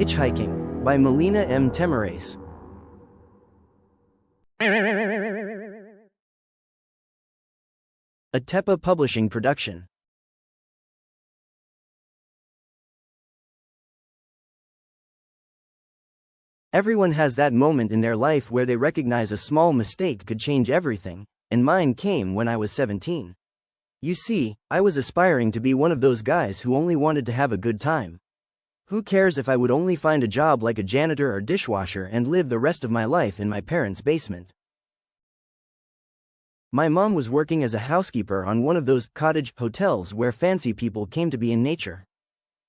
Hitchhiking, by Melina M. Temures. A Tepe Publishing production. Everyone has that moment in their life where they recognize a small mistake could change everything, and mine came when I was 17. You see, I was aspiring to be one of those guys who only wanted to have a good time. Who cares if I would only find a job like a janitor or dishwasher and live the rest of my life in my parents' basement? My mom was working as a housekeeper on one of those cottage hotels where fancy people came to be in nature.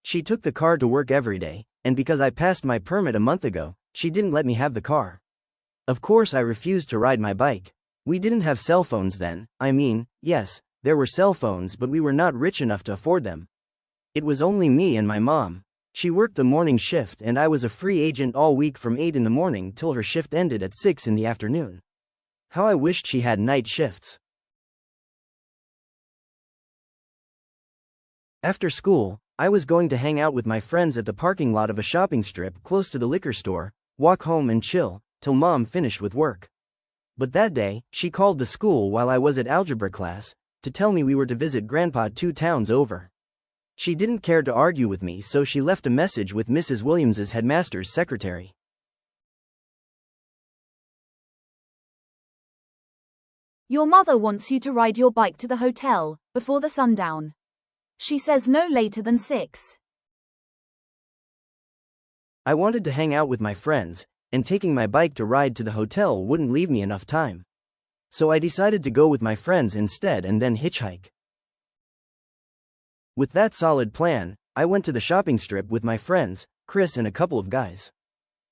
She took the car to work every day, and because I passed my permit a month ago, she didn't let me have the car. Of course, I refused to ride my bike. We didn't have cell phones then. Yes, there were cell phones, but we were not rich enough to afford them. It was only me and my mom. She worked the morning shift and I was a free agent all week from 8 in the morning till her shift ended at 6 in the afternoon. How I wished she had night shifts. After school, I was going to hang out with my friends at the parking lot of a shopping strip close to the liquor store, walk home and chill, till Mom finished with work. But that day, she called the school while I was at algebra class, to tell me we were to visit Grandpa 2 towns over. She didn't care to argue with me, so she left a message with Mrs. Williams's headmaster's secretary. Your mother wants you to ride your bike to the hotel, before the sundown. She says no later than 6. I wanted to hang out with my friends, and taking my bike to ride to the hotel wouldn't leave me enough time. So I decided to go with my friends instead and then hitchhike. With that solid plan, I went to the shopping strip with my friends, Chris and a couple of guys.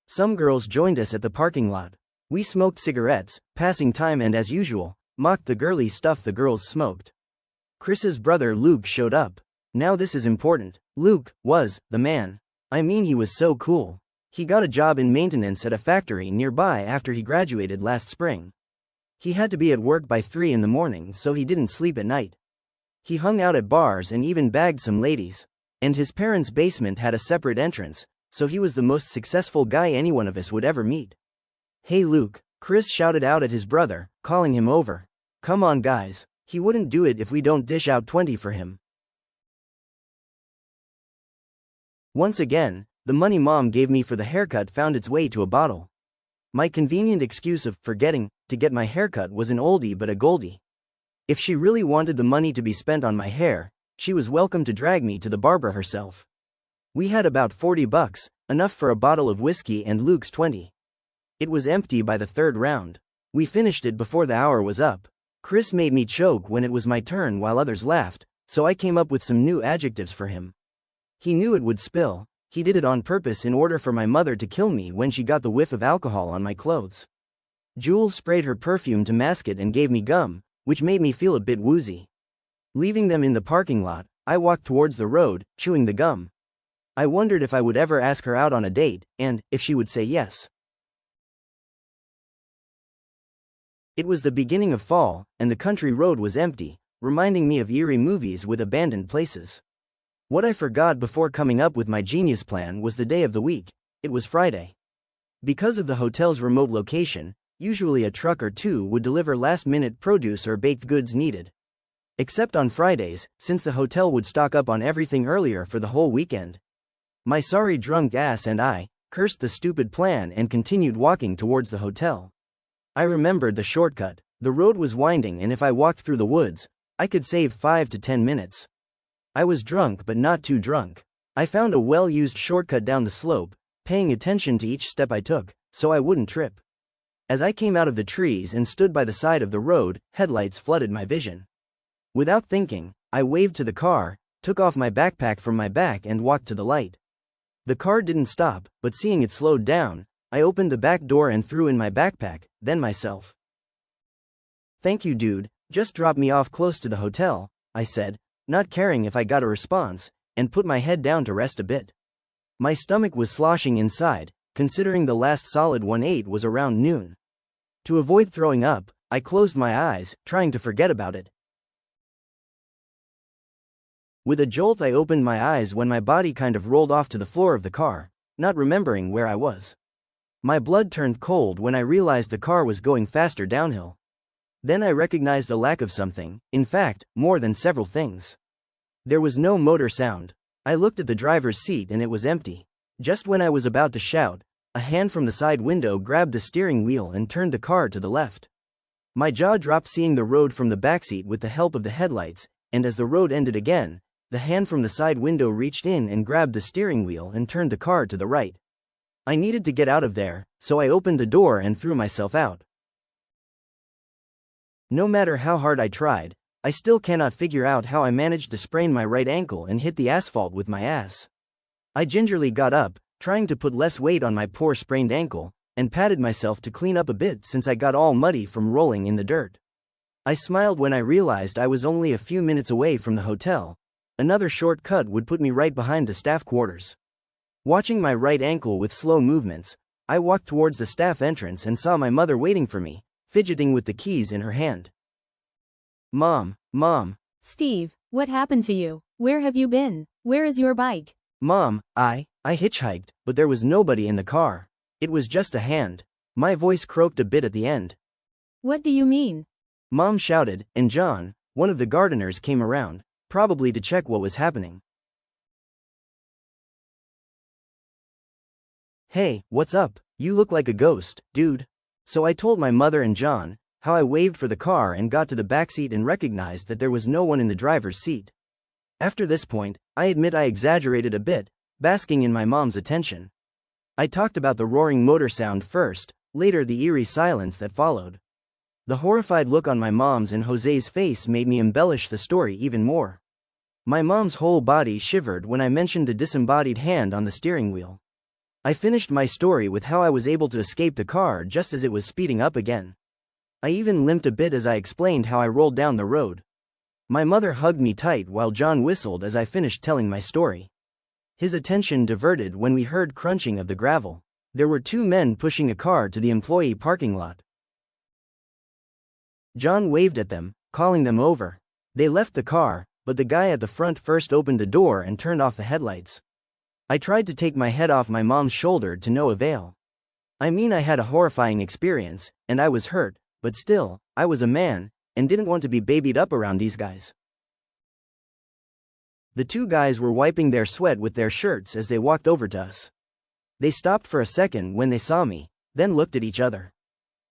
Some girls joined us at the parking lot. We smoked cigarettes, passing time, and as usual, mocked the girly stuff the girls smoked. Chris's brother Luke showed up. Now this is important. Luke was the man. He was so cool. He got a job in maintenance at a factory nearby after he graduated last spring. He had to be at work by 3 in the morning, so he didn't sleep at night. He hung out at bars and even bagged some ladies. And his parents' basement had a separate entrance, so he was the most successful guy any one of us would ever meet. "Hey Luke," Chris shouted out at his brother, calling him over. "Come on guys, he wouldn't do it if we don't dish out 20 for him." Once again, the money Mom gave me for the haircut found its way to a bottle. My convenient excuse of forgetting to get my haircut was an oldie but a goldie. If she really wanted the money to be spent on my hair, she was welcome to drag me to the barber herself. We had about $40, enough for a bottle of whiskey and Luke's 20. It was empty by the 3rd round. We finished it before the hour was up. Chris made me choke when it was my turn while others laughed, so I came up with some new adjectives for him. He knew it would spill. He did it on purpose in order for my mother to kill me when she got the whiff of alcohol on my clothes. Jewel sprayed her perfume to mask it and gave me gum, which made me feel a bit woozy. Leaving them in the parking lot, I walked towards the road, chewing the gum. I wondered if I would ever ask her out on a date, and if she would say yes. It was the beginning of fall, and the country road was empty, reminding me of eerie movies with abandoned places. What I forgot before coming up with my genius plan was the day of the week. It was Friday. Because of the hotel's remote location, usually a truck or two would deliver last-minute produce or baked goods needed. Except on Fridays, since the hotel would stock up on everything earlier for the whole weekend. My sorry drunk ass and I cursed the stupid plan and continued walking towards the hotel. I remembered the shortcut. The road was winding, and if I walked through the woods, I could save 5 to 10 minutes. I was drunk but not too drunk. I found a well-used shortcut down the slope, paying attention to each step I took, so I wouldn't trip. As I came out of the trees and stood by the side of the road, headlights flooded my vision. Without thinking, I waved to the car, took off my backpack from my back and walked to the light. The car didn't stop, but seeing it slowed down, I opened the back door and threw in my backpack, then myself. "Thank you dude, just drop me off close to the hotel," I said, not caring if I got a response, and put my head down to rest a bit. My stomach was sloshing inside, considering the last solid one ate was around noon. To avoid throwing up, I closed my eyes, trying to forget about it. With a jolt I opened my eyes when my body kind of rolled off to the floor of the car. not remembering where I was. My blood turned cold when I realized the car was going faster downhill. Then I recognized a lack of something, in fact, more than several things. There was no motor sound. I looked at the driver's seat and it was empty. Just when I was about to shout, a hand from the side window grabbed the steering wheel and turned the car to the left. My jaw dropped seeing the road from the backseat with the help of the headlights, and as the road ended again, the hand from the side window reached in and grabbed the steering wheel and turned the car to the right. I needed to get out of there, so I opened the door and threw myself out. No matter how hard I tried, I still cannot figure out how I managed to sprain my right ankle and hit the asphalt with my ass. I gingerly got up, trying to put less weight on my poor sprained ankle, and patted myself to clean up a bit since I got all muddy from rolling in the dirt. I smiled when I realized I was only a few minutes away from the hotel. Another short cut would put me right behind the staff quarters. Watching my right ankle with slow movements, I walked towards the staff entrance and saw my mother waiting for me, fidgeting with the keys in her hand. Mom. Steve, what happened to you? Where have you been? Where is your bike? Mom, I hitchhiked, but there was nobody in the car. It was just a hand. My voice croaked a bit at the end. What do you mean? Mom shouted, and John, one of the gardeners, came around, probably to check what was happening. Hey, what's up? You look like a ghost, dude. So I told my mother and John how I waved for the car and got to the backseat and recognized that there was no one in the driver's seat. After this point, I admit I exaggerated a bit, basking in my mom's attention. I talked about the roaring motor sound first, later the eerie silence that followed. The horrified look on my mom's and Jose's face made me embellish the story even more. My mom's whole body shivered when I mentioned the disembodied hand on the steering wheel. I finished my story with how I was able to escape the car just as it was speeding up again. I even limped a bit as I explained how I rolled down the road. My mother hugged me tight while John whistled as I finished telling my story. His attention diverted when we heard crunching of the gravel. There were two men pushing a car to the employee parking lot. John waved at them, calling them over. They left the car, but the guy at the front first opened the door and turned off the headlights. I tried to take my head off my mom's shoulder to no avail. I mean, I had a horrifying experience, and I was hurt, but still, I was a man, and didn't want to be babied up around these guys. The two guys were wiping their sweat with their shirts as they walked over to us. They stopped for a second when they saw me, then looked at each other.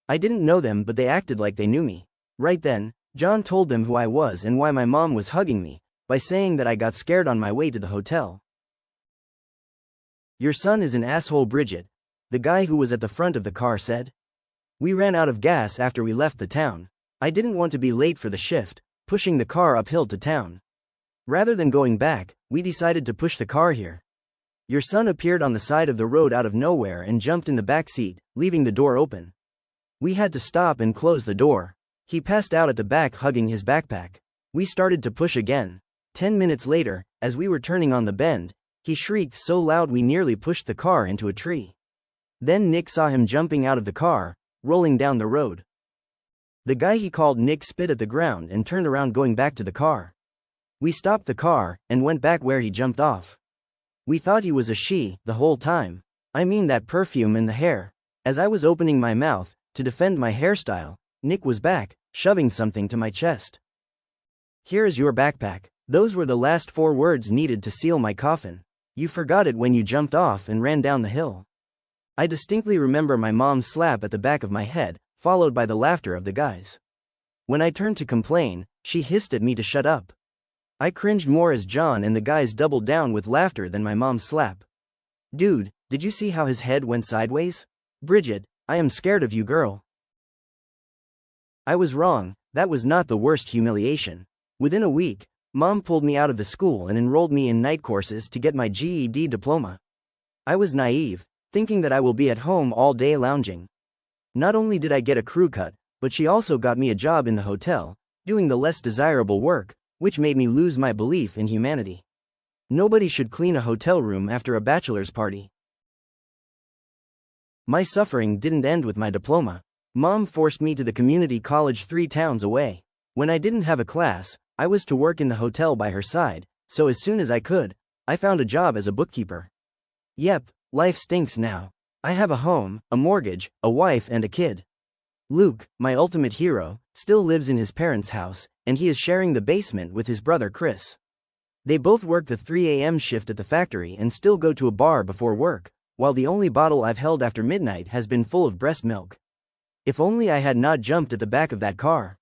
I didn't know them, but they acted like they knew me. Right then, John told them who I was and why my mom was hugging me, by saying that I got scared on my way to the hotel. Your son is an asshole, Bridget, the guy who was at the front of the car said. We ran out of gas after we left the town. I didn't want to be late for the shift, pushing the car uphill to town. Rather than going back, we decided to push the car here. Your son appeared on the side of the road out of nowhere and jumped in the back seat, leaving the door open. We had to stop and close the door. He passed out at the back hugging his backpack. We started to push again. 10 minutes later, as we were turning on the bend, he shrieked so loud we nearly pushed the car into a tree. Then Nick saw him jumping out of the car, rolling down the road. The guy he called Nick spit at the ground and turned around going back to the car. We stopped the car and went back where he jumped off. We thought he was a she the whole time. I mean, that perfume and the hair. As I was opening my mouth to defend my hairstyle, Nick was back, shoving something to my chest. Here is your backpack. Those were the last 4 words needed to seal my coffin. You forgot it when you jumped off and ran down the hill. I distinctly remember my mom's slap at the back of my head, followed by the laughter of the guys. When I turned to complain, she hissed at me to shut up. I cringed more as John and the guys doubled down with laughter than my mom's slap. Dude, did you see how his head went sideways? Bridget, I am scared of you, girl. I was wrong, that was not the worst humiliation. Within a week, Mom pulled me out of the school and enrolled me in night courses to get my GED diploma. I was naive, thinking that I will be at home all day lounging. Not only did I get a crew cut, but she also got me a job in the hotel, doing the less desirable work, which made me lose my belief in humanity. Nobody should clean a hotel room after a bachelor's party. My suffering didn't end with my diploma. Mom forced me to the community college 3 towns away. When I didn't have a class, I was to work in the hotel by her side, so as soon as I could, I found a job as a bookkeeper. Yep, Life stinks now. I have a home, a mortgage, a wife and a kid. Luke, my ultimate hero, still lives in his parents' house, and he is sharing the basement with his brother Chris. They both work the 3 a.m. shift at the factory and still go to a bar before work, while the only bottle I've held after midnight has been full of breast milk. If only I had not jumped at the back of that car.